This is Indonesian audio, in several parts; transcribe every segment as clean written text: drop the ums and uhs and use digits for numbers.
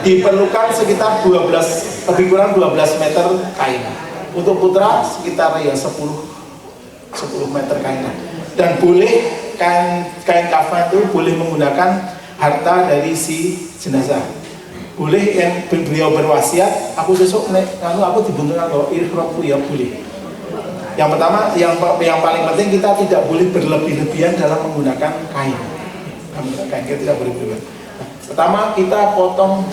diperlukan sekitar 12, lebih kurang 12 meter kain. Untuk putra sekitar ya 10 meter kain. Dan boleh kain kafan itu boleh menggunakan harta dari si jenazah. Boleh yang beliau berwasiat, aku besok aku dibutuhkan kalau ikhropku ya boleh. Yang pertama, yang paling penting kita tidak boleh berlebih-lebihan dalam menggunakan kain. Kain kita tidak boleh berlebih. Pertama kita potong.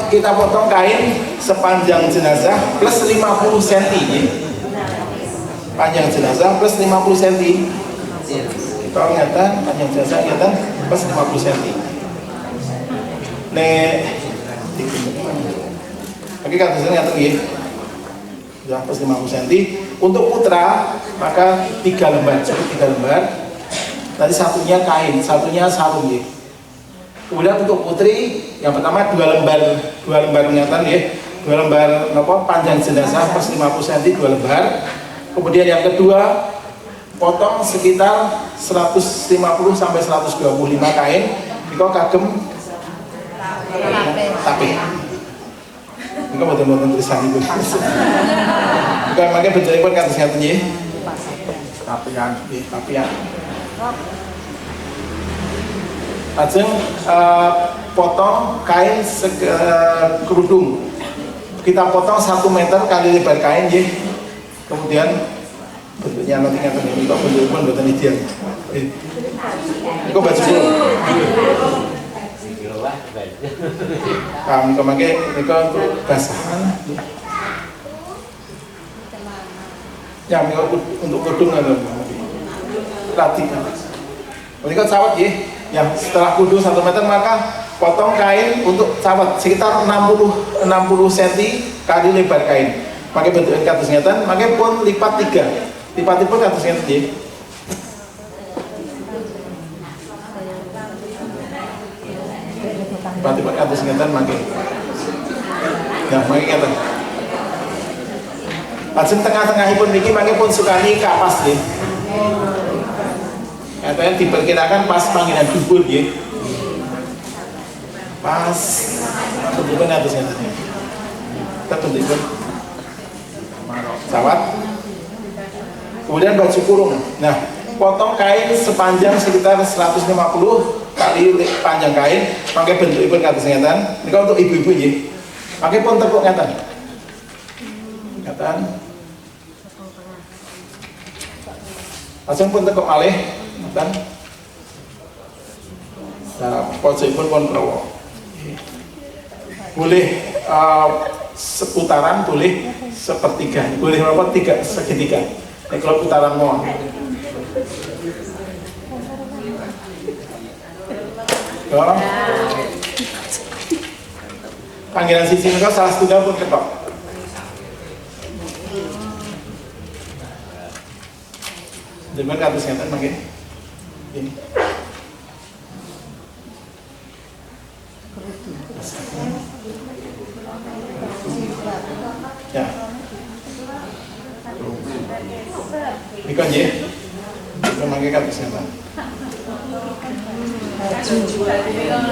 Kita potong kain sepanjang jenazah plus 50 cm. Panjang jenazah plus 50 cm. Kita ingatan panjang jenazah ingatan plus 50 cm. Oke, kan tulisannya ngatan nggih. Ya, plus 50 cm. Untuk putra maka 3 lembar, cukup 3 lembar. Nanti satunya kain, satunya sarung nggih. Kemudian untuk putri yang pertama 2 lembar ingatan ya. 2 lembar panjang jenazah plus 50 cm 2 lembar. Kemudian yang kedua potong sekitar 150 sampai 125 kain. Diko kagem tapi Diko boten tulisan ibu. Bukan makanya bentukipun kados ngaten nggih. Tapian. Ajeng potong kain kerudung. Kita potong 1 meter kali lebar kain ya. Kemudian bentuknya nanti ngaten iki kok bentukipun mboten ideal. Iku baju dulu. Kami kemake niku untuk basahan. Ya, untuk kudung ngono. Rati. Menika sawet nggih. Ya, setelah kudung 1 meter maka potong kain untuk sawet sekitar 60 cm kali lebar kain. Pakai bentuk kados ngeten, pakai pun lipat 3. Lipatipun kados ngeten nggih. Lipatipun kados ngeten mangke. Ya, mangke ngeten. Lajeng tengah-tengahipun niki mangke pun sukani kapas nggih. Katanya diperkirakan pas panggilan dubur nggih. Pas bentukipun kados ngeten. Kita bentukipun sawat. Kemudian baju kurung. Nah, potong kain sepanjang sekitar 150 kali panjang kain, pakai bentukipun kados ngeten. Nika untuk ibu-ibu nggih. Pakai pun tepuk ngeten. Ngeten. Langsung pun tekuk malih ngeten. Nah, pojokipun pun prawa. Boleh seputaran, boleh sepertiga, boleh berapa? 3 segitiga. Ini kalau putaran mau. Orang panggilan sisi mereka salah setunggal pun ketok. Dengan kados ngeten mangke. Ini. Ya. Nika nggih. Mangke kados ngeten.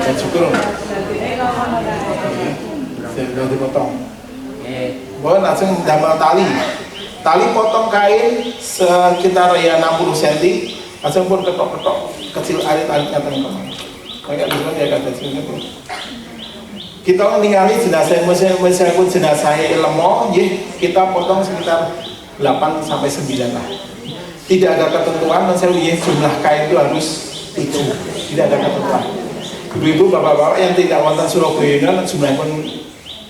Baju kurung. Sudah dipotong. Boleh langsung damel tali. Tali potong kain sekitar ya 60 cm. Langsung pun ketok-ketok kecil arit-arit ngaten kok. Kayak dulu ya kata sini. Kita ningali jenazah pun jenazah lemo, kita potong sekitar 8 sampai 9 lah. Tidak ada ketentuan, jumlah kain itu harus 7. Tidak ada ketentuan. Ibu-ibu, bapak-bapak yang tidak wonten Surabaya jumlah pun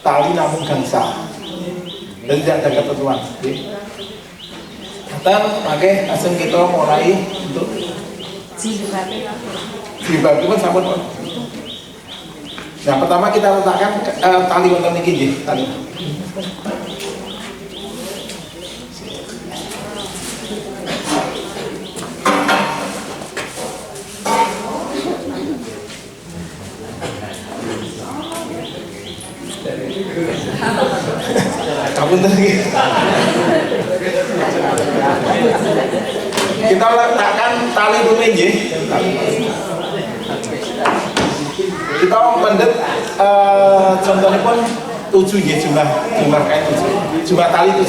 tali namun gangsa. Dan tidak ada ketentuan. Dan pakai asal kita mulai untuk jilbab itu sampun. Nah, pertama kita letakkan tali wonten iki nggih, tali. Kabun lagi. Kita letakkan tali rumeje. Kita mendet contohnya pun 7 ya, jumlah kain 7, jumlah tali 7.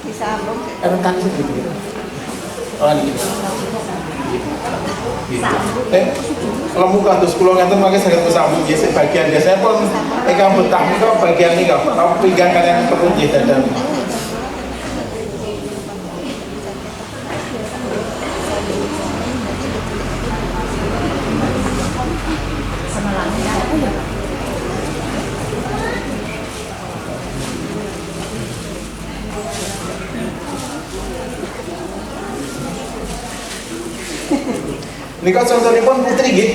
Disambung. Rekan sedikit. Oh ini. Kalau muka terus kulo ngeten makai saged sambung ya sebagian biasanya pun ingkang betah niku bagian niku kalau pinggang kalian perlu nggih dadan. Nika contohipun putri nggih.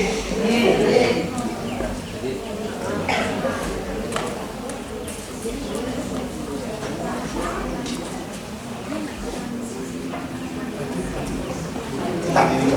Tak ini.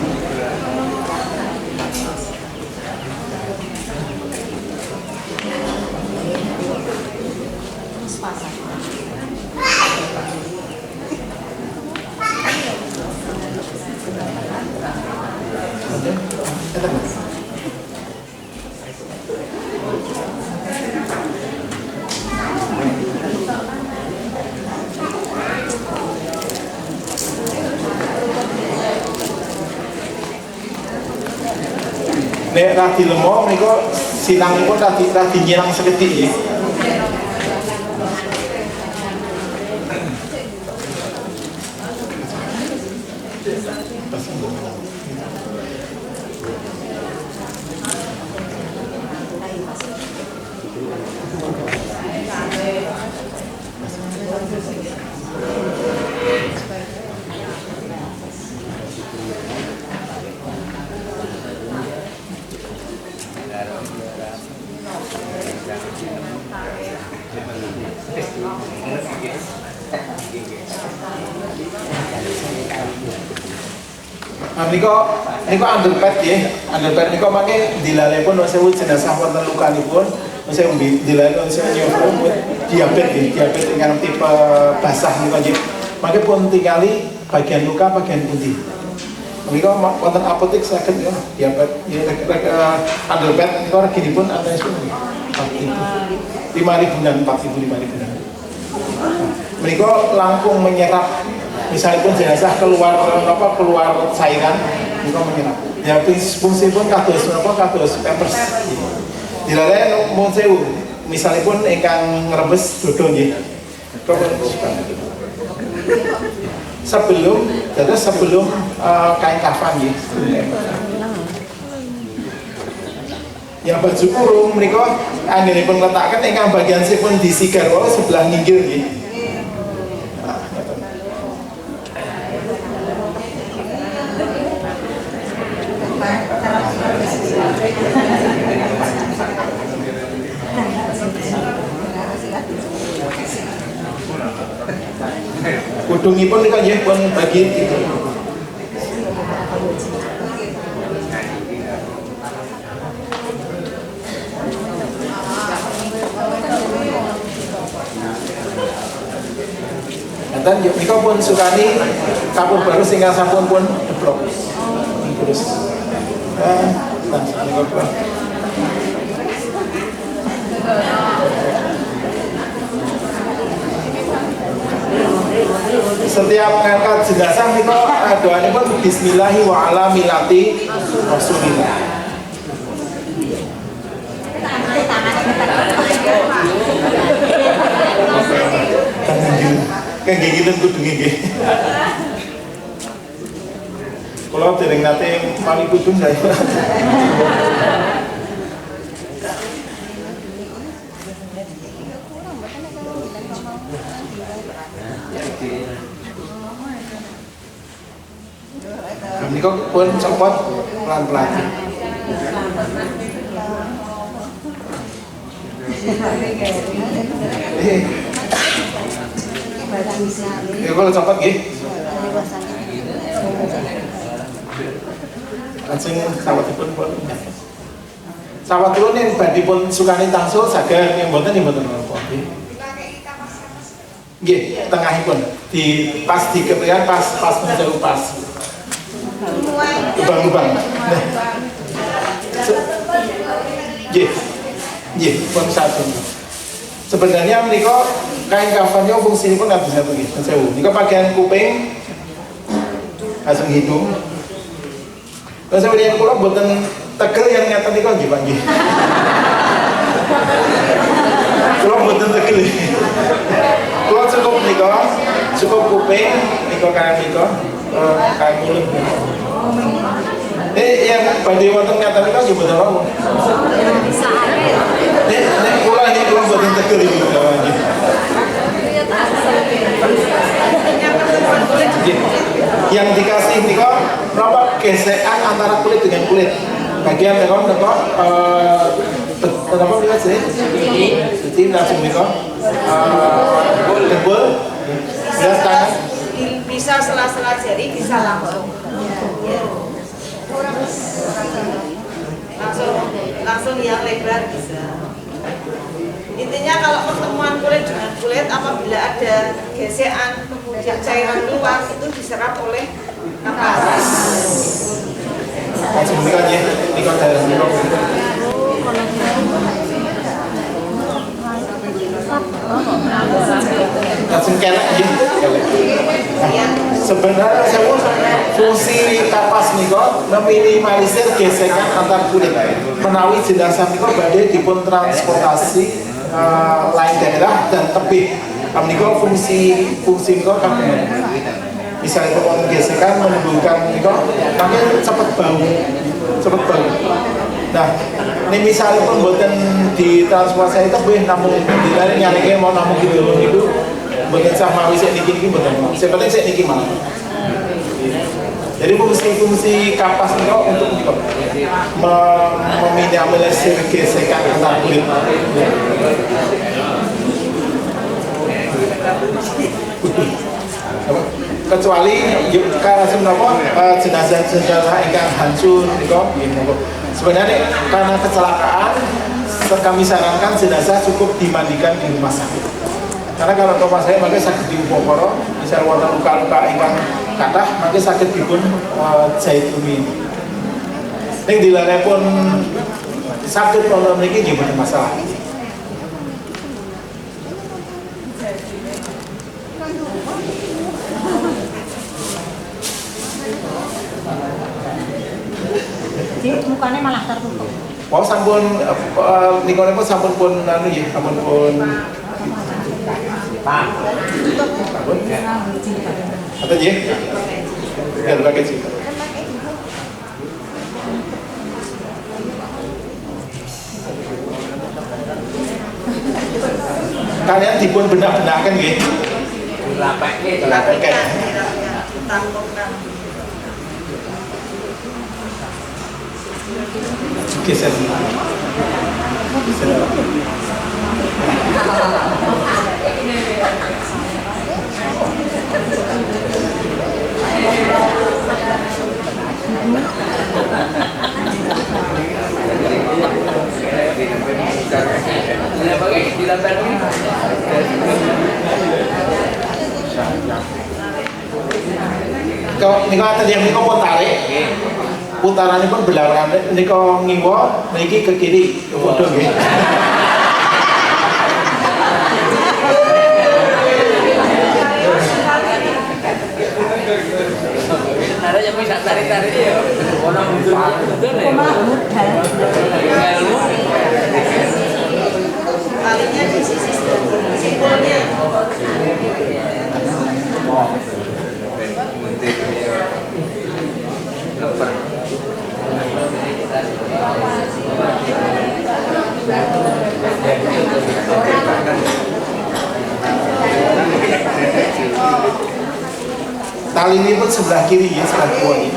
Nek radi lemah niku sinangipun radi nyirang sekedhik nggih. Niku underpad ya, underpad niku make dilalepun sewu jenazah wonten lukanipun, sewu dilalep sewu nyuwun diabetes ingkang tipe basah niku nggih. Mangke pun tingali bagian luka bagian pundi. Niku wonten apotek saged ya, diabetes underpad niku reginipun antara 5.000-an, 5.000-an. Mereka langkung menyerap, misalnya pun jenazah keluar cairan, mereka menyerap. Ya fungsi pun kados pampers. Dilalai mun sewu, misalnya pun ingkang ngerebes dodo nggih. Sebelum kain kafan nggih. Yang baju kurung mereka anggenipun letakkan ingkang bagian sipun disigar wae sebelah nginggil nggih. Kudungipun nika nggih pun bagi itu. Dan nika pun sukani kapur baru sehingga sampun pun deblok. Terus setiap ngangkat jenazah nika doanya pun bismillahi wa ala milati rasulillah. Kayak gitu kudu nggih. Kalau dereng nate mami kudung saya. Ini kok pun copot pelan-pelan. Ya kalau copot gih. Langsung sawatipun pun. Sawat turun yang badipun sukani tangsul saged yang mboten napa. Nggih, tengahipun di pas di keprian pas menjauh pas. Lubang-lubang. Nah. Nggih, pun satu. Sebenarnya menika kain kafannya fungsinipun nggak bisa begini. Sewu. Nika bagian kuping langsung hidung. Terus sebenarnya kula mboten tegel yang ngeten niku nggih Pak nggih. Kula mboten tegel. Kula cukup nika, cukup kuping nika kayak nika, kayak mulut. Yang badhe wonten ngeten nika nggih mboten wau. Nek kula mboten tegel iki nggih. Yang dikasih nika berapa gesekan antara kulit dengan kulit. Bagian mereka kenapa dia sih? Jadi langsung nika tebel, belas tangan. Bisa sela-sela jari, bisa langsung. Langsung yang lebar bisa. Intinya kalau pertemuan kulit dengan kulit apabila ada gesekan kemudian cairan keluar itu diserap oleh napas. Langsung nika aja, nika dalam nika. Langsung kelek aja, kelek. Sebenarnya fungsi kapas nika meminimalisir gesekan antar kulit. Menawi jenazah nika badhe dipun transportasi lain daerah dan tebih. Menika fungsi nika kan misalnya kalau gesekan menimbulkan nika makanya cepat bau. Nah, ini misalnya pun buatan di transportasi tebih namun dilari nyareke mau namun gitu niku buatan sama wis niki buatan. Sebenarnya saya niki mah. Jadi fungsi kapas nika untuk meminimalisir gesekan antar kulit. Kecuali karena jenazah ingkang hancur sebenarnya karena kecelakaan kami sarankan jenazah cukup dimandikan di rumah sakit. Karena kalau rumah saya maka sakit di Upokoro, misalnya wonten luka-luka ingkang kathah maka sakit dipun zaituni. Ning dilalai pun sakit kalau mriki nggih mboten masalah. Mukanya malah tertutup. Oh sampun nikone pun sampun pun anu nggih, sampun pun Apa nggih? Ya pakai sih. Kalian dipun benak-benaken nggih. Dilapake. Geser. Kalau niku tadi yang niku pun tarik, putarannya pun berlawanan. Niku ngiwo, niki ke kiri, ke bodoh nggih. Ada yang bisa tarik-tarik ya. Orang mundur ya. Talinya di sisi simpulnya. Tali ini pun sebelah kiri ya, sebelah bawah ini.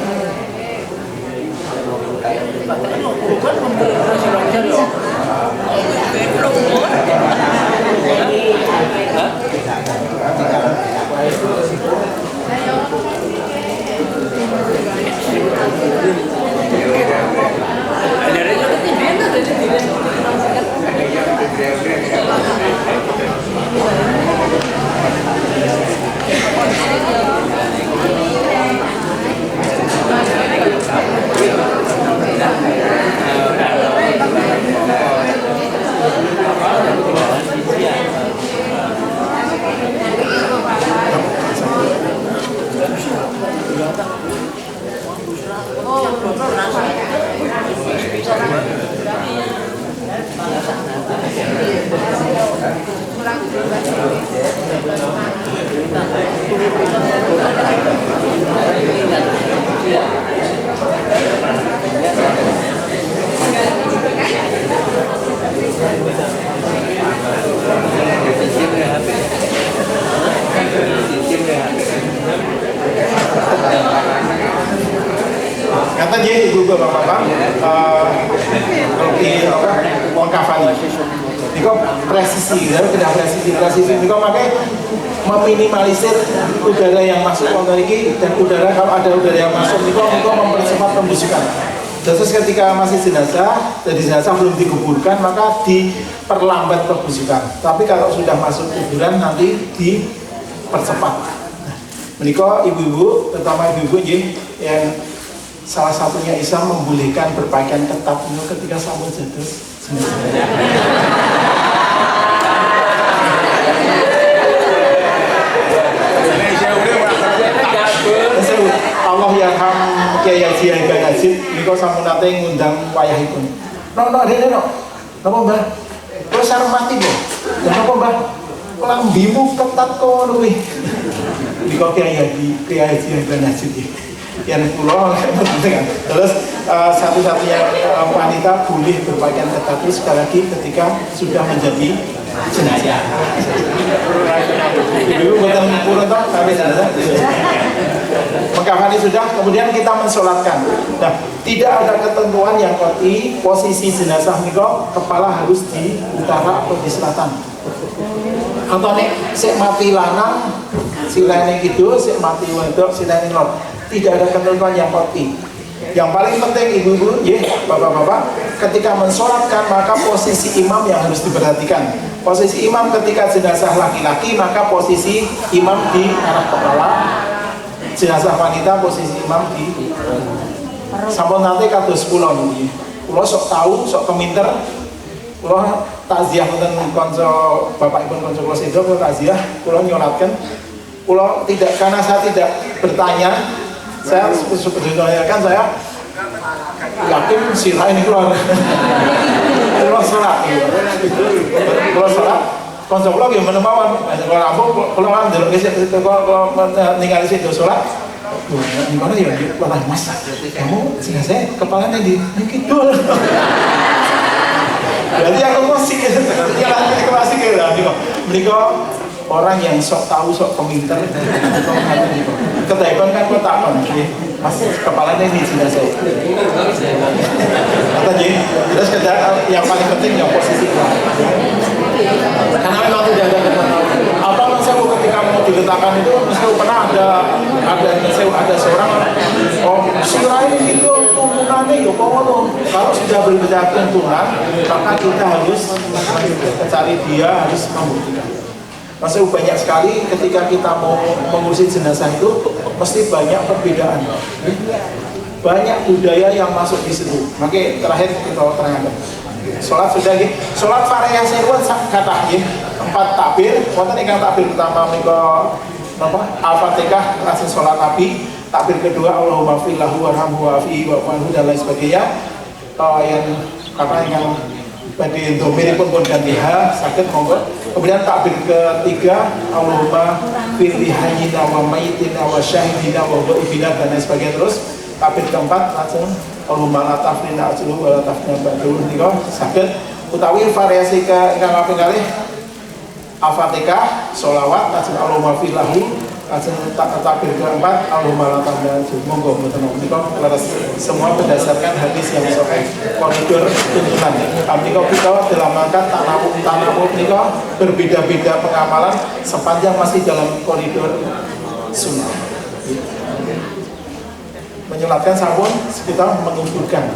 Kata dia ibu bapak-bapak, kalau di uang kafan, ini presisi, tidak presisi, ini makanya meminimalisir udara yang masuk kontor ini dan udara kalau ada udara yang masuk ini mempercepat pembusukan. Terus ketika masih jenazah, jadi jenazah belum dikuburkan maka diperlambat pembusukan. Tapi kalau sudah masuk kuburan nanti dipercepat. Menikah ibu-ibu, terutama ibu-ibu yang salah satunya Islam membolehkan berpakaian ketat ketika sambut jadus. Allah yarham Kiai Haji Haidar Haji niko sampun nate ngundang wayahipun. No dene no. Napa Mbah? Terus sareng mati, Bu. Lha napa Mbah? Lambimu ketat kono kuwi. Niko Kiai Haji Haidar Haji. Yang pulau terus satu-satunya wanita boleh berpakaian ketat itu sekali lagi ketika sudah menjadi jenazah. Dulu bukan pulau toh sampai jenazah. Mengkafani sudah, kemudian kita mensolatkan. Nah, tidak ada ketentuan yang pasti posisi jenazah niko kepala harus di utara atau di selatan. Atau nih, sik mati lanang, silane kidul, sik mati wedok, silane lor. Tidak ada ketentuan yang pasti. Yang paling penting ibu-ibu, bapak-bapak, ketika mensolatkan maka posisi imam yang harus diperhatikan. Posisi imam ketika jenazah laki-laki maka posisi imam di arah kepala. Jenazah wanita posisi imam di sampun nanti kados kula niki. Kula sok tahu, sok keminter. Kula takziah wonten kanca bapakipun kanca kula sedo kula takziah, kula nyolatken. Kula tidak karena saya tidak bertanya, saya sebetulnya kan saya yakin sirah ini keluar. Kula salat. Kula salat. Konsep kula yang menemukan, kalau rampung, kalau orang dulu kalau ningali situ sholat, di mana ya? Wah mas, kamu sehingga saya kepalanya di kidul. Berarti aku masih jalan klasik ya, mereka orang yang sok tahu, sok peminter, ketaiban kan kau takon, mas kepalanya di sini saya. Kata Ji, terus yang paling penting yang posisi. Karena memang tidak ada ketentuan. Apa maksudnya ketika mau diletakkan itu mesti pernah ada seorang sirah ini itu tuntunannya ya kalau sudah berbeda tuntunan maka kita harus cari dia harus membuktikan. Maksudnya banyak sekali ketika kita mau mengurusi jenazah itu mesti banyak perbedaan. Banyak budaya yang masuk di situ. Makanya terakhir kita terangkan. Sholat sudah gitu. Sholat variasi itu kata gitu. 4 takbir. Wonten ingkang takbir pertama menika napa? Al-Fatihah langsung sholat Nabi. Takbir kedua Allahumma fillahu warhamhu wa'afihi wa'fu dan lain sebagainya. Yang kata yang bagi domir pun ganti ha sakit monggo. Kemudian takbir ketiga Allahumma fil hayyina wa mayyitina wa syahidina wa ghaibina dan lain sebagainya terus. Takbir keempat langsung Allahumma la tafrina ajluhu wa la tafrina ba'duhu nika saged utawi variasi ke ingkang kaping kalih Al-Fatihah, sholawat, lajeng Allahumma fillahu takbir keempat Allahumma la tamna monggo mboten menika leres semua berdasarkan hadis yang sahih koridor tuntunan. Menika kita dalam angkat tanawuf menika berbeda-beda pengamalan sepanjang masih dalam koridor sunnah. Menyolatkan sampun kita mengumpulkan.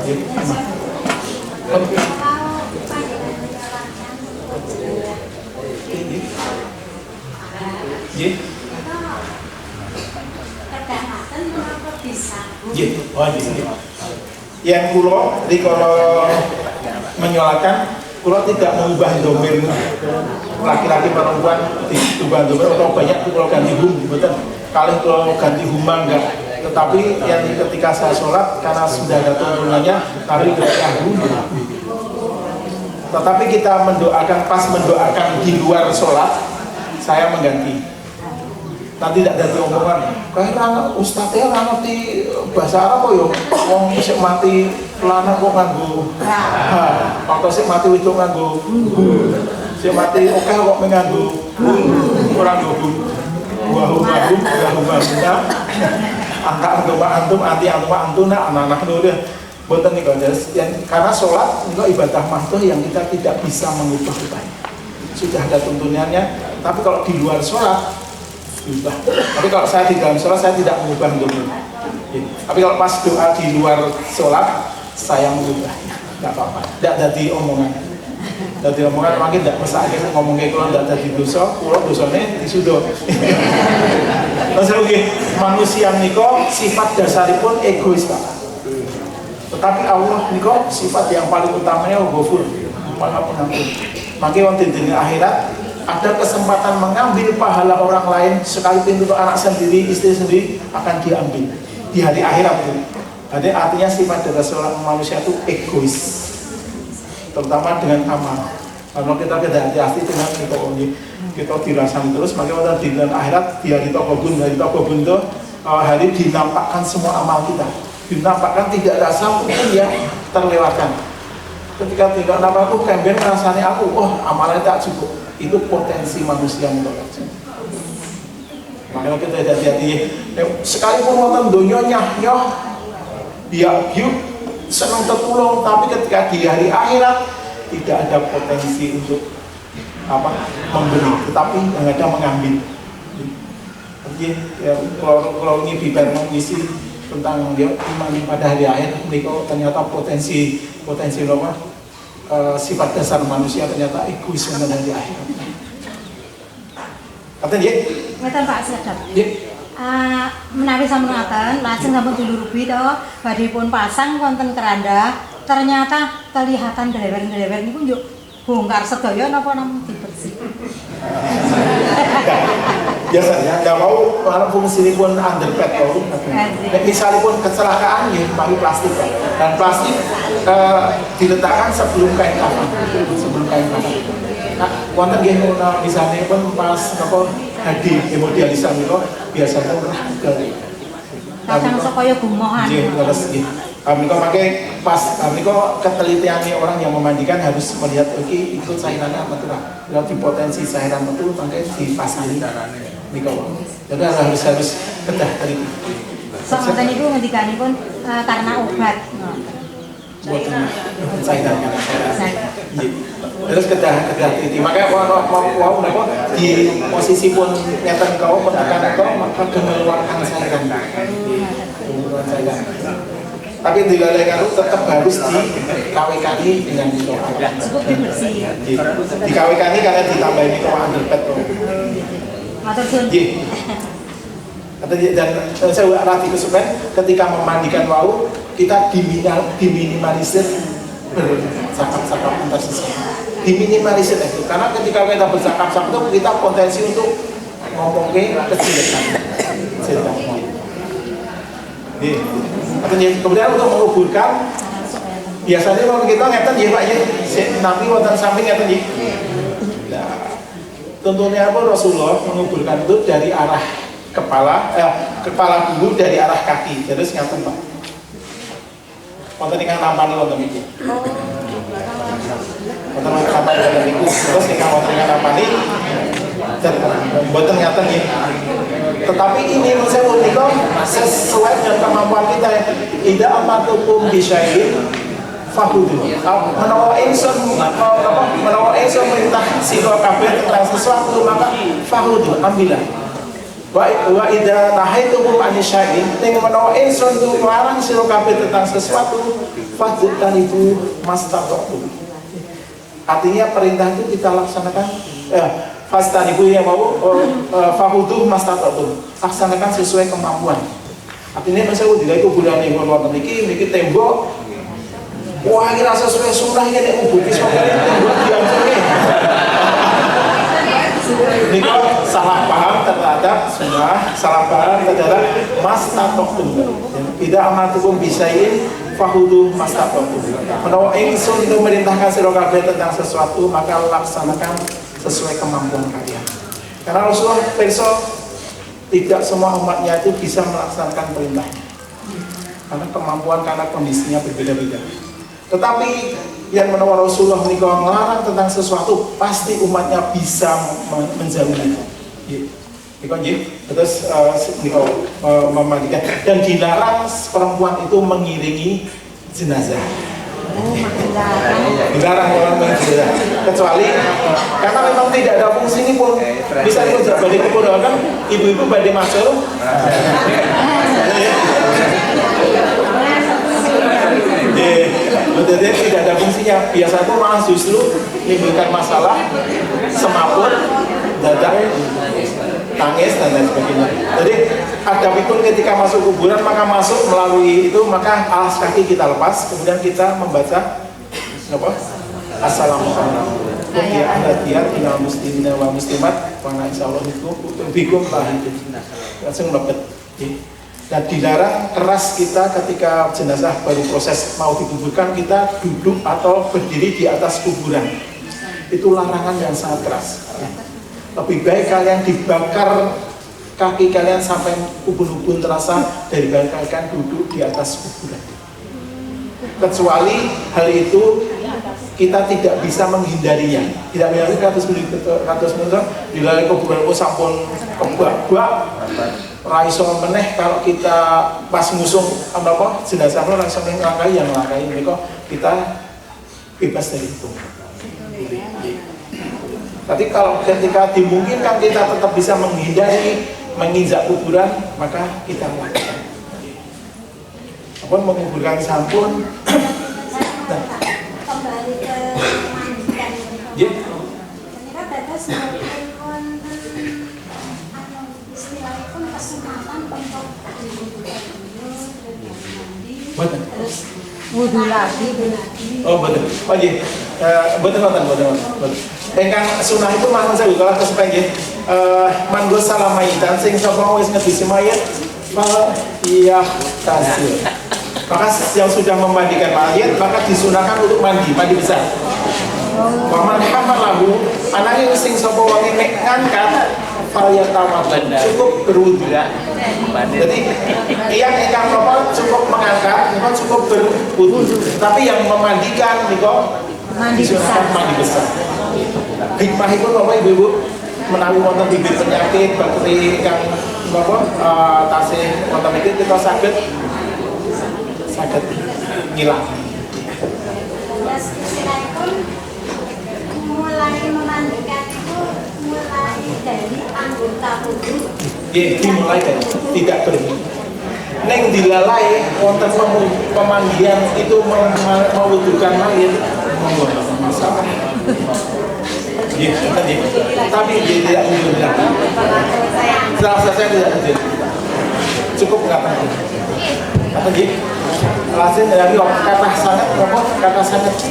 Yang kulo di kalau menyolatkan kulo tidak mengubah domir laki-laki perempuan diubah domir atau banyak kulo ganti betul kali kulo ganti huma enggak, tetapi yang ketika saya sholat karena sudah ada tuntunannya kali tetapi kita mendoakan pas mendoakan di luar sholat saya mengganti. Nanti tidak ada omongan kayak ustadznya orang ngerti bahasa Arab kok yo wong sik mati lanang kok nganggo atau sik mati wedok nganggo sik mati oke kok nganggo orang nganggo wahumahum angka antum anti antuna anak-anak dulu boten niku karena sholat niku ibadah mahdoh yang kita tidak bisa mengubah-ubahnya. Sudah ada tuntunannya, tapi kalau di luar sholat ubah. Tapi kalau saya di dalam sholat saya tidak mengubah domir. Tapi kalau pas doa di luar sholat saya mengubahnya, nggak apa-apa. Tidak jadi omongan. Jadi omongan makin tidak masa akhirnya ngomong kayak kalau tidak jadi dosa, kalau dosanya disudo. Terus lagi manusia niko sifat dasaripun egois pak. Tetapi Allah niko sifat yang paling utamanya ghafur, maha pengampun. Makanya waktu di akhirat ada kesempatan mengambil pahala orang lain sekalipun untuk anak sendiri, istri sendiri akan diambil di hari akhirat itu. Jadi artinya sifat dari seorang manusia itu egois, terutama dengan amal. Kalau kita tidak hati-hati dengan kita dirasani terus, maka pada di akhirat di hari tokobun itu hari dinampakkan semua amal kita, dinampakkan tidak ada satu pun yang terlewatkan. Ketika tidak nampak aku kemben rasanya aku, amalannya tak cukup. Itu potensi manusia menolak. Makanya kita hati-hati. Sekalipun wonten donya nyoh, dia senang tertulung, tapi ketika di hari akhirat tidak ada potensi untuk memberi, tetapi yang ada mengambil. Jadi kalau ini bicara mengisi tentang dia iman pada hari akhir, mereka ternyata potensi sifat dasar manusia ternyata egois pada hari akhir. Kata dia? Ngeten Pak Sedap. Menawi sampun ngaten, lajeng sampun dulurubi to, badhe pun pasang wonten keranda, ternyata kelihatan drewer-drewer niku njuk bongkar sedaya napa namung dibersih. Biasanya nggak mau karena fungsi ini pun underpad kalau misalnya pun kecelakaan ya pakai plastik dan plastik diletakkan sebelum kain kafan. Nah, wonten nggih misalnya pun pas hadi hemodialisa niku biasanya kadang supaya gumohan. Nggih, terus nggih. Kami pakai pas kami ketelitiannya orang yang memandikan harus melihat ikut cairannya apa tuh, berarti potensi cairan betul makanya dipasang Niko. Jadi harus kedah teliti. Soalnya itu ngendikanipun karena obat. Buat cairan. Terus kedah teliti. Makanya mau di posisi pun nyata kau menekan kau maka mengeluarkan cairan. Tapi di lalaikan itu tetap harus dikawekani dengan itu. Dikawekani karena ditambahin itu underpad. Matur suwun. Dan saya arah kesukaan ketika memandikan wau kita diminimalisir bercakap-cakap antar sesama. Diminimalisir itu karena ketika kita bercakap-cakap itu kita potensi untuk ngomong ke kecilikan. Kemudian untuk menguburkan biasanya kalau kita ngeten ya Pak ya, nabi wonten samping ngeten ya. Tentunya apa Rasulullah menguburkan itu dari arah kepala dulu dari arah kaki. Terus ngeten Pak. Wonten ingkang nampani wonten iki. Wonten nampani wonten niku. Terus ingkang wonten ingkang nampani dan mboten ngaten nggih. Tetapi ini saya unikkan sesuai dengan kemampuan kita. Ida amatukum bisyai'in fahudu. Menawa ingsun merintah sira kabeh tentang sesuatu maka fahudu, ambillah. Wa idza nahaitukum anisyai'in, ning menawa ingsun larang sira kabeh tentang sesuatu fajtanibu mastata'tum. Artinya perintah itu kita laksanakan fastanibu yang mau fahudu mastata'tum. Laksanakan sesuai kemampuan. Artinya misalnya tidak itu bulan yang luar niki tembok. Wah, ini rasa sesuai sunnah ini nek bukti soalnya tembok diancurke. Ini salah paham terhadap sunnah, salah paham terhadap mastata'tum. Tidak amatukum bisain fahudu mastata'tum. Menawa ingsun itu merintahkan sira kabeh tentang sesuatu maka laksanakan sesuai kemampuan kalian. Karena Rasulullah perso tidak semua umatnya itu bisa melaksanakan perintahnya. Karena kemampuan, karena kondisinya berbeda-beda. Tetapi yang menawa Rasulullah menikah melarang tentang sesuatu pasti umatnya bisa menjalannya. Terus memandikan dan dilarang perempuan itu mengiringi jenazah. Dilarang orang mengiringi jenazah. Kecuali karena memang tidak ada fungsi ini pun bisa itu badai kemudahan ibu-ibu badai masuk. Jadi tidak ada fungsinya. Biasa itu malah justru menimbulkan masalah, semaput, dadak, tangis dan lain sebagainya. Jadi adapun ketika masuk kuburan maka masuk melalui itu maka alas kaki kita lepas, kemudian kita membaca apa? Assalamualaikum. Ya ahladiyat inal muslimin wa muslimat wa insyaallah bikum lahidin. Langsung mepet. Dan dilarang keras kita ketika jenazah baru proses mau dikuburkan kita duduk atau berdiri di atas kuburan. Itu larangan yang sangat keras. Lebih baik kalian dibakar kaki kalian sampai ubun-ubun terasa daripada kalian duduk di atas kuburan. Kecuali hal itu kita tidak bisa menghindarinya. Tidak bisa 100 meter dilalui kuburan sampun kebak-bak. Raiso meneh kalau kita pas ngusung apa jenazah lo langsung ngelangkai yang ngelangkai mereka kita bebas dari itu. Tapi kalau ketika dimungkinkan kita tetap bisa menghindari menginjak kuburan maka kita lakukan. Apun menguburkan sampun. Kembali ke mandikan. Ya. Ternyata batas istilahnya pun kesempatan untuk Betul. Terus wudhu lagi. Oh betul. Oh iya. Betul. Engkang sunah itu mahal saya kalau kesepengen. Manggo salamaitan sing sapa wis ngedisi mayat iya tasir. Maka yang sudah memandikan mayat maka disunahkan untuk mandi besar. Waman hamalahu anak yang sing sapa wong nek ngangkat falyatawaddan cukup berwudu. Jadi yang ingkang apa cukup mengangkat, cukup berwudu. Tapi yang memandikan niku mandi besar. Hikmahipun Bapak Ibu menawi wonten bibit penyakit bakteri ingkang tasih wonten iki kita saged ngilang. Istilahnya pun mulai memandikan itu mulai dari anggota tubuh. Dimulai dari tidak berhenti. Neng dilalai wonten pemandian itu mewudukan mayit monggo masalah. Tapi dia tidak menunjukkan. Selasa saya tidak menunjukkan. Cukup nggak penting. Apa gitu? Alasan dari kata sangat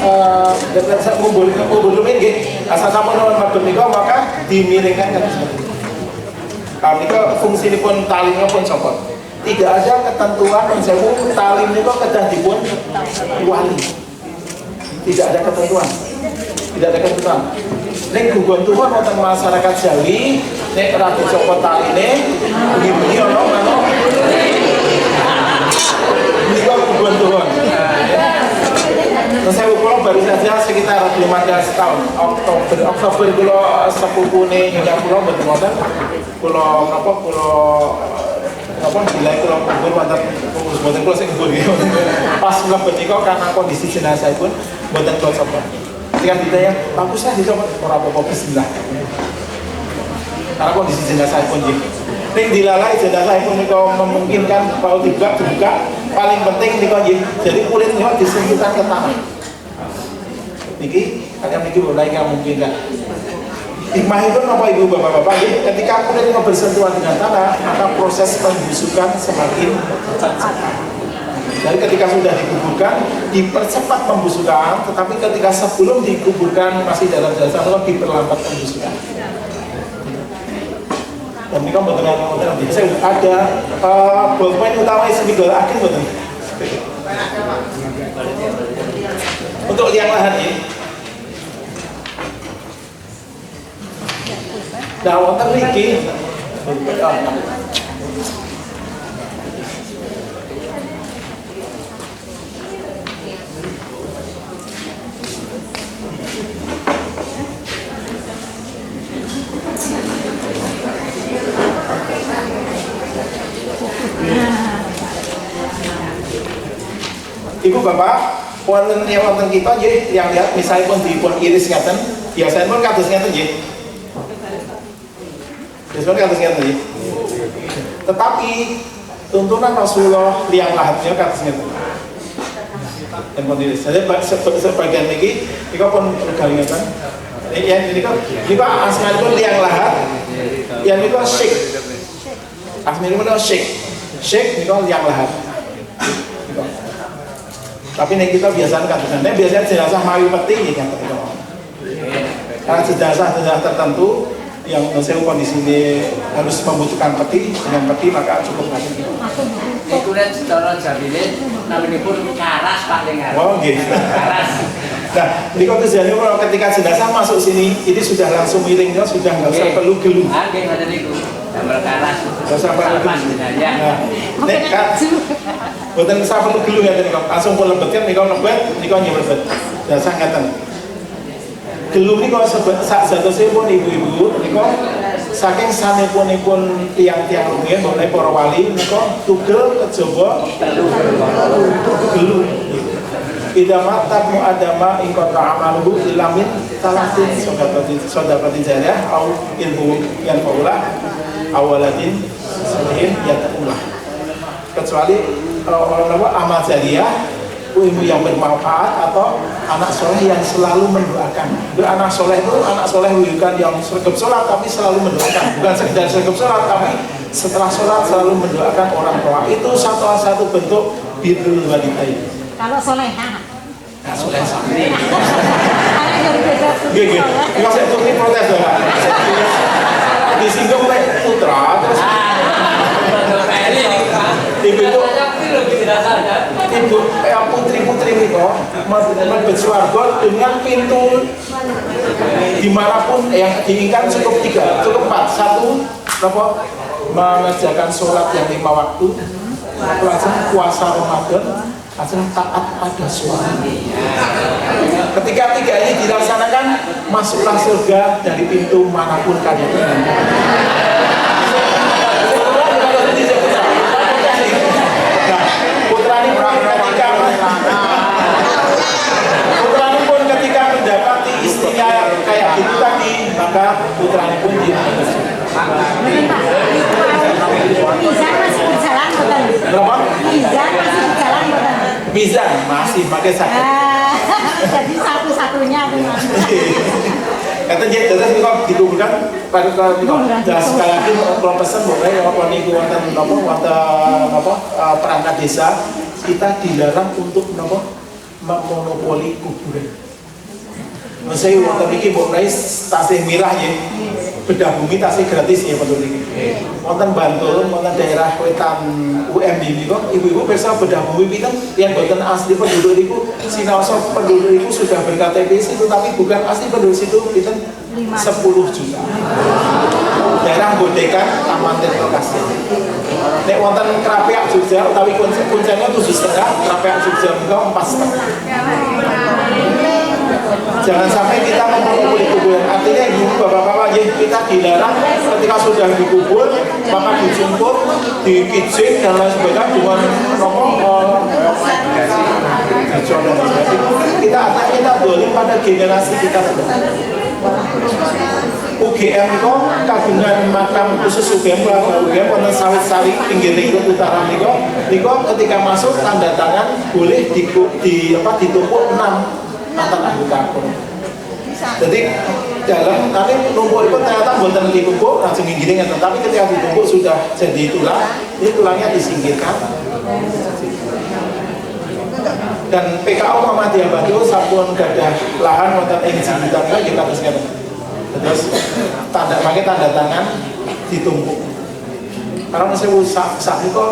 ngumpul ini asal sama orang madun itu maka dimiringkan kata seperti itu. Kami itu fungsi ini pun talimnya pun copot. Tidak ada ketentuan yang talim itu kedah dipun wali. Tidak ada ketentuan. Nek gugon Tuhan wonten masyarakat Jawi, nek ratu copot taline, begini ono mano. Ini kok gugon Tuhan. Terus saya ukur baru saja sekitar 2 belum ada setahun. Oktober kula sepupune Nyonya kula mboten wonten. Kula gila kula kubur wonten pengurus mboten kula sing kubur nggih. Pas mlebet nika karena kondisi jenazahipun mboten kula copot. Ketika ditanya, bagus lah dicopot ora apa-apa bismillah. Karena kondisi jenazahipun nggih. Ning dilalai jenazahipun nika memungkinkan kalau dibuka, paling penting nika nggih. Jadi kulit niku disengkitan ke tanah. Niki kalian niki mulai nggak mungkin kan? Hikmah itu apa ibu bapak-bapak? Ketika kulit itu bersentuhan dengan tanah, maka proses pembusukan semakin cepat. Jadi ketika sudah dikuburkan, dipercepat pembusukan, tetapi ketika sebelum dikuburkan masih dalam jenazah diperlambat pembusukan. Dan ini kan betul-betul saya ada ballpoint utama seminggu akhir betul. Untuk liang lahat ini. Nah, wonten niki Ibu bapak, wonten kita nggih yang lihat misalnya pun dipun iris ngaten, biasanya pun kados ngaten nggih. Biasanya kados ngaten nggih. Tetapi tuntunan Rasulullah liang lahatnya kados ngaten. Dan pun iris. Jadi sebagian niki pun regali ngaten. Yang ini kok asmanipun liang lahat, yang ini kok syekh. Asmanipun syekh. Syekh niku liang lahat. Tapi nek kita biasanya kadang-kadang biasanya jenazah mayu peti kan karena jenazah tertentu yang saya kondisi ini harus membutuhkan peti, dengan peti maka cukup ngasih gitu. Itu lihat secara jaminan namanya pun karas paling ngaruh. Oh gitu. Karas. Nah, ini kok tujuannya kalau ketika jenazah masuk sini, ini sudah langsung miringnya, sudah nggak usah perlu gelu. Oke, ada itu. Gambar karas. Nggak usah perlu gelu. Nah, nekat. Bukan usah perlu gelu ya tadi kok. Langsung pun lebetkan, nih kok lebet, nih kok nyebet. Jenazah ngeten. Gelu ini kok satu pun ibu-ibu, nih kok saking sanepun tiang-tiang rumiyin, mulai para wali, nih kok tugel kejaba gelu. Idza mata mu'adama in qata amaluhu illa min talatin sadaqatin jariyah au ilmu yang faulah awaladin salihin yataqullah. Kecuali amal jariyah, ilmu yang bermanfaat atau anak soleh yang selalu mendoakan. Anak soleh itu anak soleh bukan yang sergap sholat tapi selalu mendoakan, bukan sekedar sergap sholat tapi setelah sholat selalu mendoakan orang tua. Itu satu bentuk birrul walidain. Kalau soleha. Nah, soleh sendiri. Gini, kalau saya tuh ini protes dong, disinggung oleh putra, terus ibu itu, putri-putri itu mabit swarga dengan pintu dimanapun yang diinginkan cukup 3, cukup 4. Satu, mengerjakan sholat yang 5 waktu, langsung puasa Ramadan, langsung taat pada suami. Ketika 3 ini dilaksanakan, masuklah surga dari pintu manapun kalian inginkan. Nah, putra ini pun ketika mendapati istrinya kayak gitu tadi, maka putra ini pun diambil. Mizan masih berjalan betul. Berapa? Mizan masih berjalan betul. Mizan masih pakai sakit. Jadi satu-satunya tuh mas. Kata dia terus kok dikuburkan pada sekali lagi kalau pesan boleh apa nih perangkat desa kita dilarang untuk monopoli kuburan. Saya waktu ini boleh tasih mirah ya. Bedah bumi tasih gratis ya penduduk ini. Wonten Bantul, wonten daerah wetan UM ini kok ibu-ibu bisa bedah bumi pinten yang boten asli penduduk itu sinaosa penduduk itu sudah ber-KTP situ tapi bukan asli penduduk situ pinten 10 juta. Daerah Bodekan Taman Teknokasi. Nek wonten Krapiak Jogja utawi kuncinya 7,5, Krapiak Jogja menika 4,5. Jangan sampai kita mengumpul di kuburan. Artinya ibu bapak-bapak ya, kita dilarang ketika sudah dikubur maka dijemput, dikicing dan lain sebagainya dengan rokok. Kita dolim pada generasi kita. UGM itu kagungan makam khusus UGM wonten sawit-sawit pinggir Rungkut Utara niko ketika masuk tanda tangan boleh ditumpuk 6 mantan anggota. Jadi dalam nanti numpuk itu ternyata buatan ditumpuk langsung giring, tetapi ketika ditumpuk sudah jadi tulang, ini tulangnya disingkirkan. Dan PKU Muhammadiyah Bandung sampun gadah lahan wonten ing Cibitan kita terus pakai tanda tangan ditumpuk. Karena saya saat itu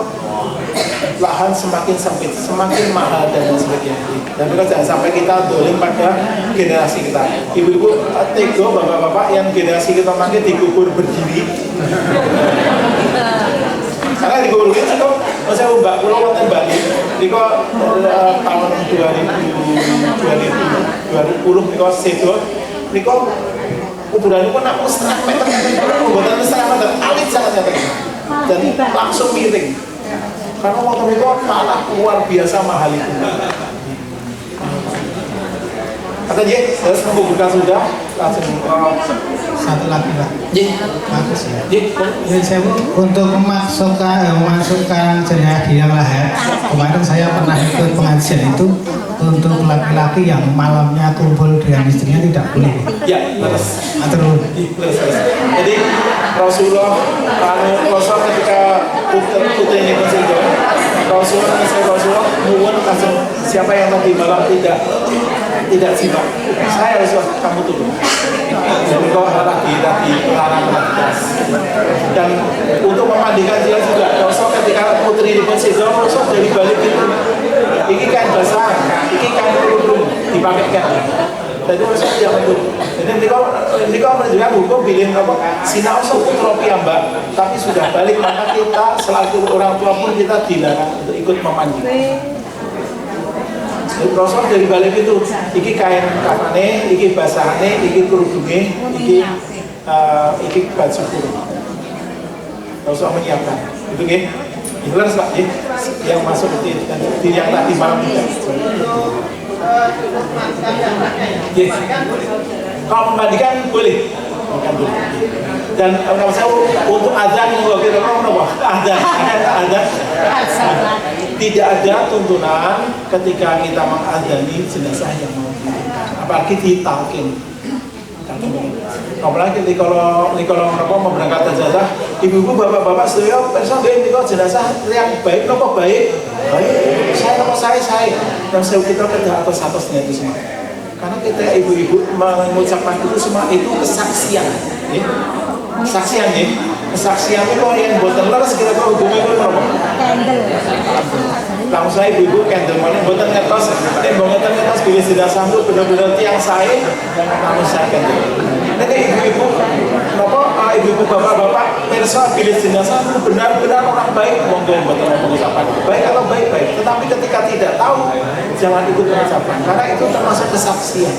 lahan semakin sempit, semakin mahal dan sebagainya. Dan kita jangan sampai kita dolim pada generasi kita. Ibu-ibu tego, bapak-bapak yang generasi kita makin dikubur berdiri. Karena dikubur itu saya Mbak Pulau wonten Bali. Niko tahun 2020 niko sedo niko kuburan itu nak setengah meter, kuburan setengah meter, alit sangat dan langsung miring. Karena waktu itu tanah luar biasa mahal itu. Kata dia, harus menguburkan sudah langsung satu lagi Pak. Bagus ya. Saya untuk memasukkan jenazah di liang lahat, kemarin saya pernah ikut pengajian itu untuk laki-laki yang malamnya kumpul dengan istrinya tidak boleh. ya, terus. Jadi Rasulullah ketika putri ini konsider, Rasulullah mohon langsung siapa yang tadi malam tidak simak, saya harus kamu turun. Jadi kau dilarang melakukan. Dan untuk memandikan dia juga, Rasul ketika putri ini konsider, Rasul dari balik itu, ini kain basah, ini kain kerudung dipakaikan. Jadi Rasul yang itu. Jadi ini kau menunjukkan hukum pilih apa? Sinau putra piyambak, tapi sudah balik maka kita selaku orang tua pun kita dilarang untuk ikut memandi. Rasul dari balik itu, iki kain kafane, iki basahane, iki kerudunge, iki baju kurung. Rasul menyiapkan. Itu nggih. Jelas Pak, yang masuk itu yang tadi malam itu. Kalau memandikan boleh. Dan kalau saya untuk azan kita apa? Azan. Tidak ada tuntunan ketika kita mengazani jenazah yang mau apalagi ditalkin. Apalagi kalau mau berangkat jenazah, ibu-ibu, bapak-bapak sedaya perso nggih niku jenazah yang baik napa baik? Baik. Saya. Dan saya kita kedah atas-atasnya itu semua. Karena kita ibu-ibu mengucapkan itu semua itu kesaksian. Kesaksian kesaksian itu yang buatan leres kira-kira hubungannya itu apa? Langsung saya ibu-ibu candle mana buatan ngetos, buatan ngetos pilih jenazah itu benar-benar tiang saya langsung saya candle. Nanti ibu-ibu, ibu-ibu bapak-bapak perso pilih jenazah itu benar-benar orang baik, monggo buatan pengucapan baik atau baik-baik. Tetapi ketika tidak tahu, jangan ikut pengucapan karena itu termasuk kesaksian.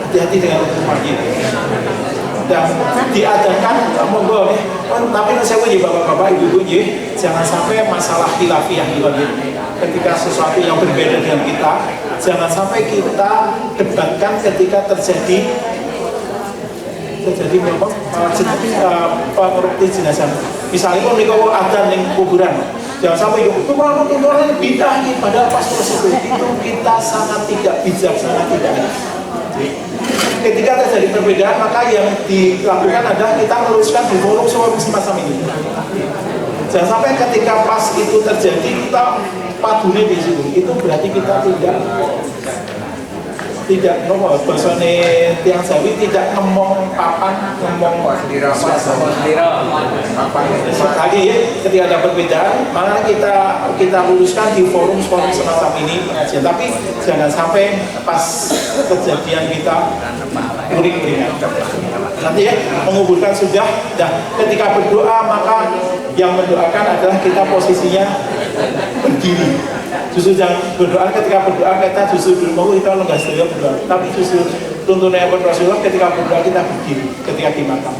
Hati-hati dengan hukumannya. Dan diadakan monggo tapi saya punya bapak-bapak ibu-ibu jangan sampai masalah khilafiyah ketika sesuatu yang berbeda dengan kita jangan sampai kita debatkan ketika terjadi pengerti jenazah. Misalnya pun kalau ada yang kuburan jangan sampai itu kalau tuntunan bidah padahal pas proses itu kita sangat tidak bijak, sangat tidak. Ketika terjadi perbedaan maka yang dilakukan adalah kita meluluskan di forum semacam ini. Jangan sampai ketika pas itu terjadi kita padune di situ. Itu berarti kita tidak bahasane tiang sawi tidak ngomong papan ngomong lagi ya ketika ada perbedaan maka kita luluskan di forum semacam ini pengajian tapi jangan sampai pas kejadian kita uring-uringan nanti ya menguburkan sudah dan ketika berdoa maka yang mendoakan adalah kita posisinya berdiri Justru jangan berdoa ketika berdoa kita justru mau kita lenggah sedaya berdoa. Tapi justru tuntunan Rasulullah ketika berdoa kita berdiri ketika di makam.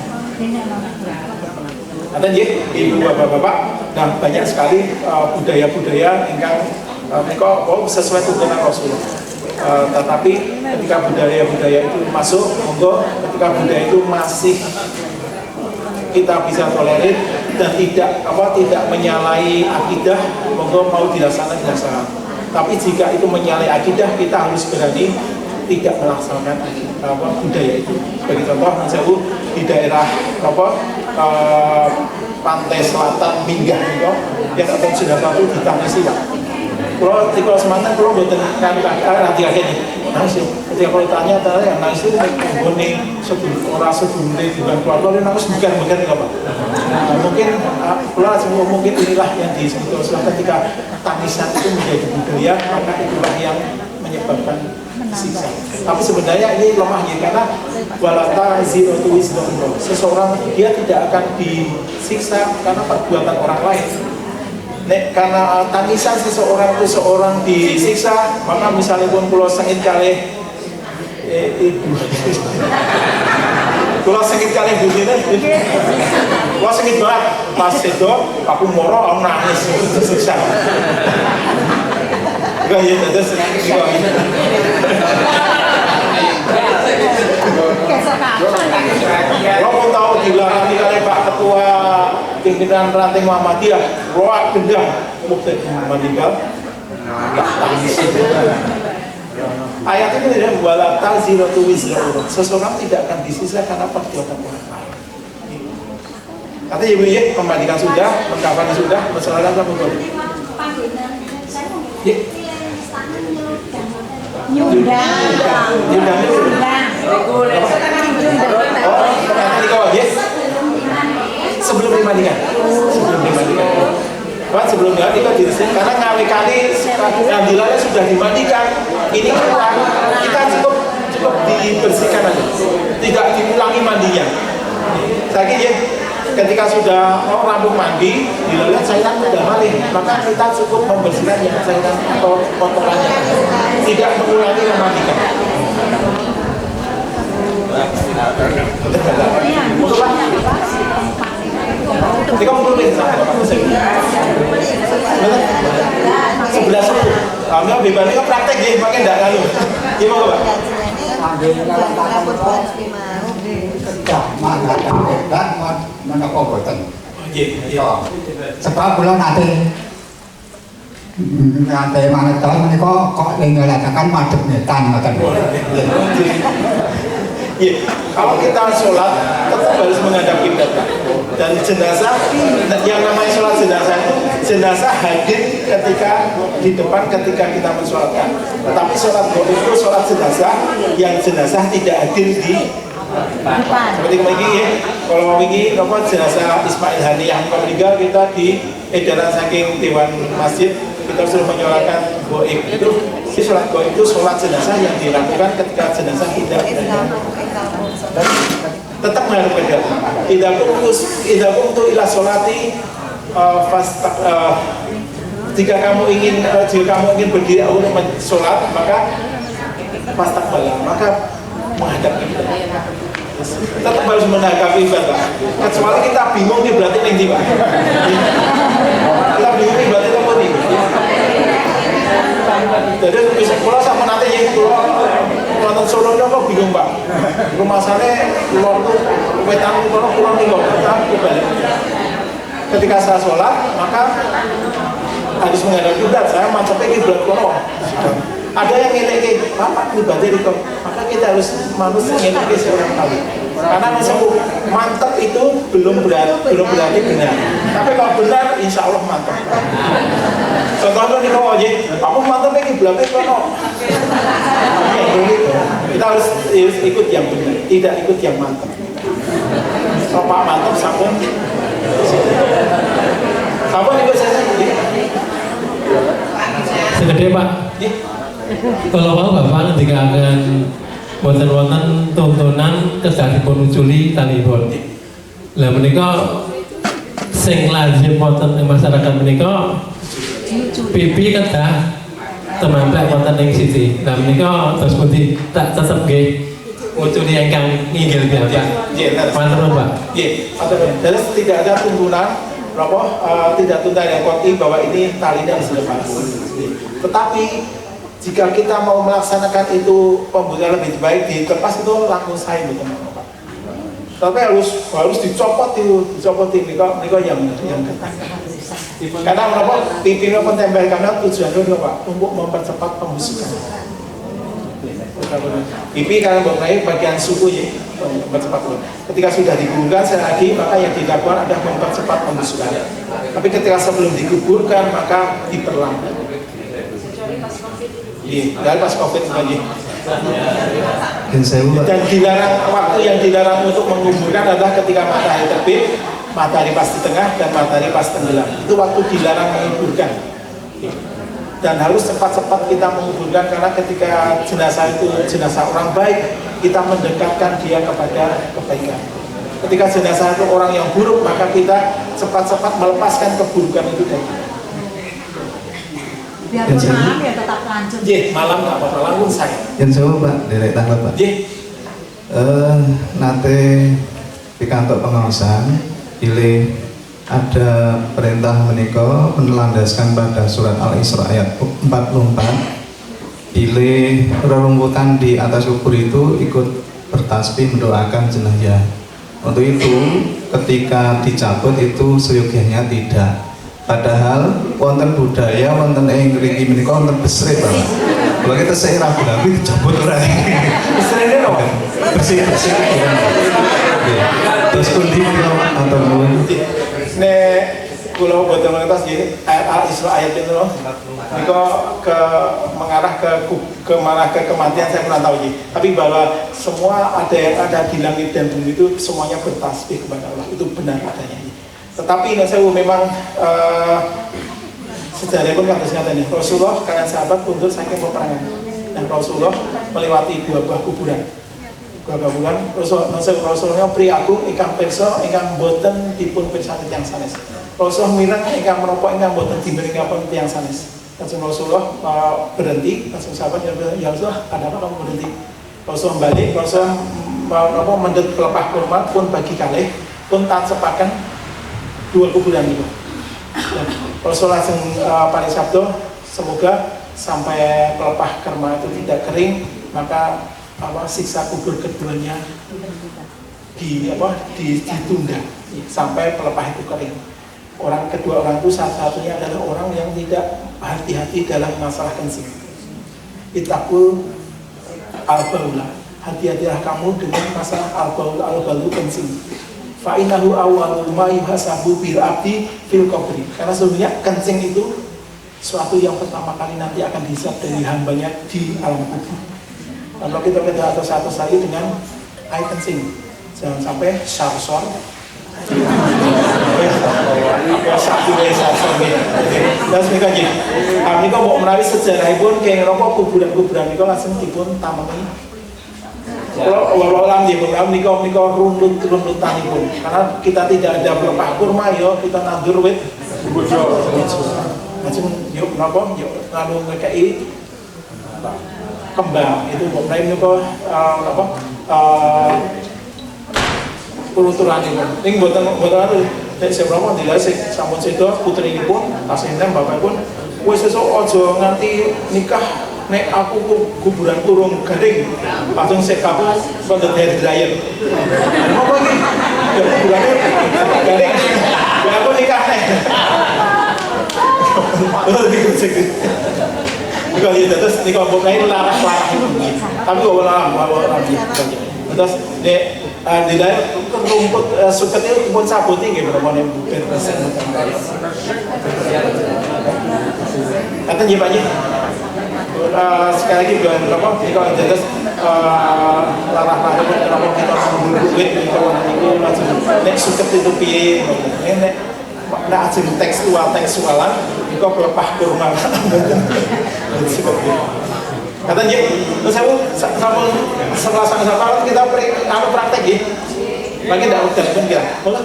Ada ibu bapak-bapak, nah banyak sekali budaya-budaya yang sesuai tuntunan Rasulullah. Tetapi ketika budaya-budaya itu masuk, monggo ketika budaya itu masih kita bisa tolerir dan tidak menyalahi akidah, monggo mau dilaksanakan. Tapi jika itu menyalahi akidah, kita harus berani tidak melaksanakan budaya itu. Sebagai contoh, misalnya di daerah pantai selatan Minggah itu, yang ada sudah satu di Tangisi Pak. Kalau di Semantan, kalau buatan nanti akhirnya, ketika kalau tanya yang nangis itu mengguni orang sebelum bukan keluarga, dia nangis bukan apa. Mungkin mungkin inilah yang disebut Rasulullah ketika tangisan itu menjadi budaya, maka itulah yang menyebabkan siksa. Tapi sebenarnya ini lemahnya karena walata ziratu wisdom. Seseorang dia tidak akan disiksa karena perbuatan orang lain. Karena tangisan seseorang disiksa, maka misalnya pun pulau sengit kali ibu, pulau sengit kali ibu ini, pulau sengit banget, pas itu aku moro, aku nangis, tersiksa. Enggak ya, terus Lo mau tahu dilarang kali Pak Ketua pimpinan ranting Muhammadiyah, roak gendang, mukti meninggal. Ayat itu tidak wala taziratu wizra ukhra. Seseorang tidak akan disisa karena perbuatan orang lain. Kata ibu ya, pemandikan sudah, perkapanan sudah, masalah apa betul? Nyundang. Sebelum dimandikan. Sebelumnya kita diresik karena ngawi kali kandilannya sudah dimandikan. Ini keluar, kita cukup dibersihkan aja, tidak diulangi mandinya. Saya ya, ketika sudah rampung mandi, dilihat cairan sudah balik, maka kita cukup membersihkan yang cairan atau kotorannya, tidak mengulangi memandikan. Ketika mengulangi sebelah suku, kami bebannya praktek ya, pakai enggak lalu. Gimana Pak? Sebab kula nate manetron menika kok ngeladakan madhep netan ngoten. Ya, kalau kita sholat tetap harus menghadap kiblat dan jenazah yang namanya sholat jenazah hadir ketika di depan ketika kita mensolatkan. Tapi sholat goib itu sholat jenazah yang jenazah tidak hadir di depan. Seperti kemarin ya, kalau ini jenazah Ismail Hani yang meninggal kita di edaran saking Dewan Masjid kita sudah menyolatkan goib itu. Sholat goib itu sholat jenazah yang dilakukan ketika jenazah tidak tetap menghadap kiblat. Tidak untuk ilah sholati jika kamu ingin berdiri untuk sholat maka fastaqbala, maka menghadap kiblat. Tetap harus menghadap kiblat, kecuali kita bingung nih berarti yang di Pak. Kita bingung nih berarti apa nih? Jadi bisa pulau sama nanti yang pulau nonton Solo kok bingung Pak. Rumah saya pulau tuh wetan pulau nih kok aku balik. Ketika saya sholat maka harus menghadap kiblat. Saya mantapnya kiblat pulau. Ada yang ngelek apa pribadi itu, maka kita harus manusia ngelek seorang kali. Karena misalnya mantap itu belum berarti benar. Tapi kalau benar, insya Allah mantap. Contohnya nih kalau aja, aku mantapnya kiblatnya kono. Kita harus ikut yang benar, tidak ikut yang mantap. Kalau Pak mantap, sampun ikut saya sendiri. Segede Pak. Kalau mau Bapak nanti akan wonten tontonan kesadipun uculi talipun. Lah menika sing lazim wonten ing masyarakat menika pipi kedah temamplek wonten ing sisi. Lah menika terus pundi tak tetep nggih nguculi ingkang nginggil piyambak. Matur nuwun, Pak. Nggih, matur nuwun. Jadi tidak ada tuntunan tidak tunda yang koti bahwa ini talinya harus dilepas. Tetapi jika kita mau melaksanakan itu pembuluhan lebih baik dilepas itu langsung saya gitu, Pak. Tapi harus dicopot itu yang ketat. Karena pipinya pentempel karena tujuannya Pak untuk mempercepat pembusukan. Pipi karena mengenai bagian suku ya, mempercepat. Ketika sudah dikuburkan lagi maka yang dilakukan adalah mempercepat pembusukan. Tapi ketika sebelum dikuburkan maka diperlambat. Iya, dari pas COVID lagi. Dan dilarang, waktu yang dilarang untuk menguburkan adalah ketika matahari terbit, matahari pas di tengah dan matahari pas tenggelam. Itu waktu dilarang menguburkan. Dan harus cepat-cepat kita menguburkan karena ketika jenazah itu jenazah orang baik, kita mendekatkan dia kepada kebaikan. Ketika jenazah itu orang yang buruk, maka kita cepat-cepat melepaskan keburukan itu dari kita. Biarpun malam ya tetap lanjut. Malam nggak apa-apa, langsung saya. Yang saya Pak, derek tanggal Pak. Nanti di kantor pengawasan, pilih ada perintah menika menelandaskan pada surat Al-Isra ayat 44. Pilih rerumputan di atas kubur itu ikut bertasbih mendoakan jenazah. Untuk itu, ketika dicabut itu seyogianya tidak. Padahal wonten budaya wonten ing mriki menika wonten besre Pak. Kalau kita saya ragu-ragu dicabut ora. Besrene lho. Bersih. Terus kundi atau nuwun. Nek kula boten ngertos nggih Al-Isra ayat itu lho. Nika mengarah ke kematian saya kurang tahu nggih. Tapi bahwa semua ada di langit dan bumi itu semuanya bertasbih kepada Allah. Itu benar adanya. Tetapi saya memang sejarah pun kados ngaten Rasulullah kalian sahabat untuk saking peperangan. Dan Rasulullah melewati dua buah kuburan. Rasulullah pri aku ingkang pirsa ingkang boten dipun pirsa tiyang sanes. Rasulullah mireng ingkang menapa ingkang boten dimirengaken tiyang sanes. Langsung Rasulullah berhenti, langsung sahabat ya Rasulullah, ada apa kamu berhenti? Rasulullah balik, Rasulullah mendet pelepah kurma pun bagi kalih pun tak sepakan dua kuburan itu. Rasulullah langsung pada sabdo semoga sampai pelepah kurma itu tidak kering maka siksa kubur keduanya ditunda sampai pelepah itu kering. Kedua orang itu satu-satunya adalah orang yang tidak hati-hati dalam masalah kencing. Ittaqul al-baula. Hati-hatilah kamu dengan masalah al-baulu kencing. Fa innahu awwalu ma yuhasabu bil abdi fil qabri. Karena sebenarnya kencing itu suatu yang pertama kali nanti akan dihisab dari hambanya di alam kubur. Kalau kita lihat satu lagi dengan air kencing, jangan sampai sarsor. Terus nika nggih. Kami kok mau menawi sejarahipun kenging napa kuburan-kuburan nika langsung dipun tameni. Kalau walau di program nika runtutanipun. Karena kita tidak ada pelepah kurma ya kita nandur wit bojo. Langsung yuk napa yuk nganu ngekei kembang itu kok prime niku puluturanipun. Ning boten anu nek sebramo dilase sampun sedo putrinipun tasendang bapakipun wis sesuk aja nganti nikah nek aku kuburan kurung garing langsung sekap pada hair dryer. Apa iki? Kuburane garing. Aku nikah nek. Kalau gitu terus di kelompok lain larang itu, tapi larang. Terus di dalam rumput suket itu pun sabut tinggi berapa nih persen. Kata Pak sekali lagi bilang berapa? Kalau terus larang berapa kita mengumpul duit di kawan itu langsung nek suket itu piye? Nek ajeng tekstualan itu pelepah kurma. Katanya, terus saya setelah sama kita praktek ya, lagi tidak udah pun kira, boleh?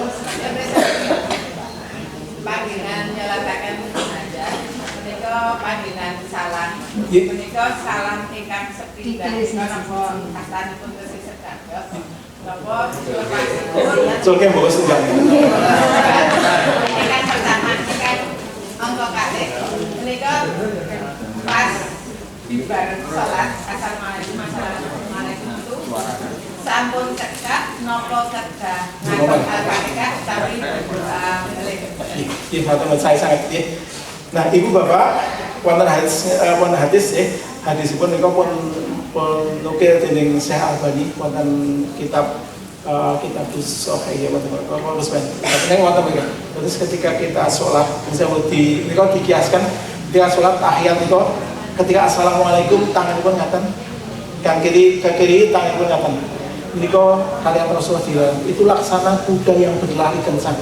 Panggilan nyelakakan aja, mereka menika panggilan salah. Nggih. Menika salah ingkang sepindhah napa kastanipun tesih sedados. Napa lepasipun Soalnya bawa sedang. ingkang pertama ingkang angka kalih menika pas bareng salat assalamualaikum itu sampun cekak napa cekak ngaten al-Fatihah tapi balik. Iya, teman saya sangat ya. Nah, Ibu Bapak, wonten hadis ya, hadisipun niku pun nukil dening Syekh Albani wonten kitab kitabus sahih ya wonten terus ketika kita sholat misalnya niku dikiaskan ketika sholat tahiyat niku ketika assalamualaikum tanganipun ngaten kan kiri ke kiri tanganipun ngaten niku kalian Rasulullah bilang itu laksana kuda yang berlari kencang.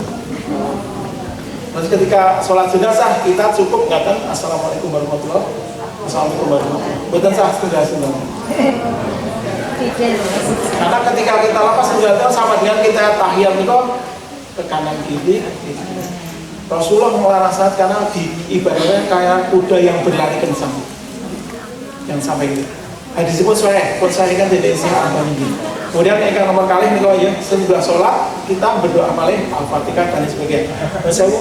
Terus ketika sholat jenazah kita cukup ngaten assalamualaikum warahmatullahi wabarakatuh. Assalamualaikum warahmatullahi wabarakatuh. Boten sah sudah. Karena ketika kita lepas senjata sama dengan kita tahiyat niku ke kanan kiri. Rasulullah melarang saat karena di ibaratnya kayak kuda yang berlari kencang. Yang sampai itu. Hadis itu saya kan tidak isi apa ini. Kemudian yang nomor kali nih ya sesudah sholat kita berdoa malih al-fatihah dan sebagainya. Saya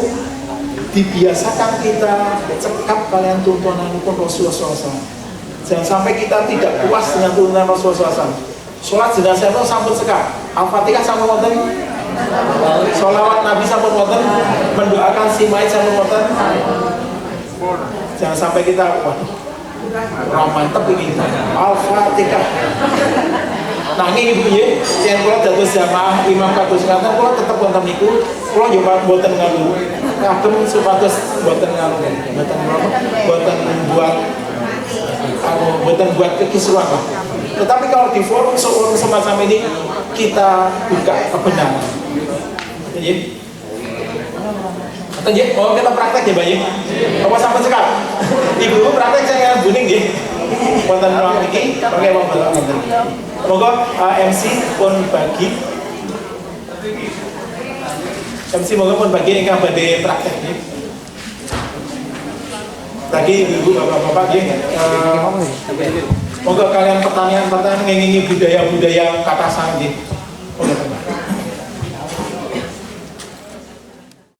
dibiasakan kita cekap kalian tuntunan pun Rasulullah SAW. Jangan sampai kita tidak puas dengan tuntunan Rasulullah SAW. Sholat jenazah itu sampun cekap, al-fatihah sampun wonten, sholawat Nabi sampun wonten, mendoakan si mayit sampun wonten. Jangan sampai kita mantep ini al-fatihah. Nah ini ibu ya, yang kalau dados jamaah imam kados ngaten, kalau tetap wonten niku, kalau juga boten ngalu, kadem supados boten ngalu, boten buat kekisruhan lah. Tetapi kalau di forum semacam ini kita buka kebenaran. Jadi, mau kita praktek ya Bayi? Apa sampai sekarang? Ibu praktek saya buning ya. Wonten ruang iki, oke wong wonten. Moga MC pun bagi moga pun bagi ingkang badhe praktek nggih. Tadi ibu bapak-bapak nggih moga kalian pertanyaan ngengingi budaya-budaya kata sang nggih.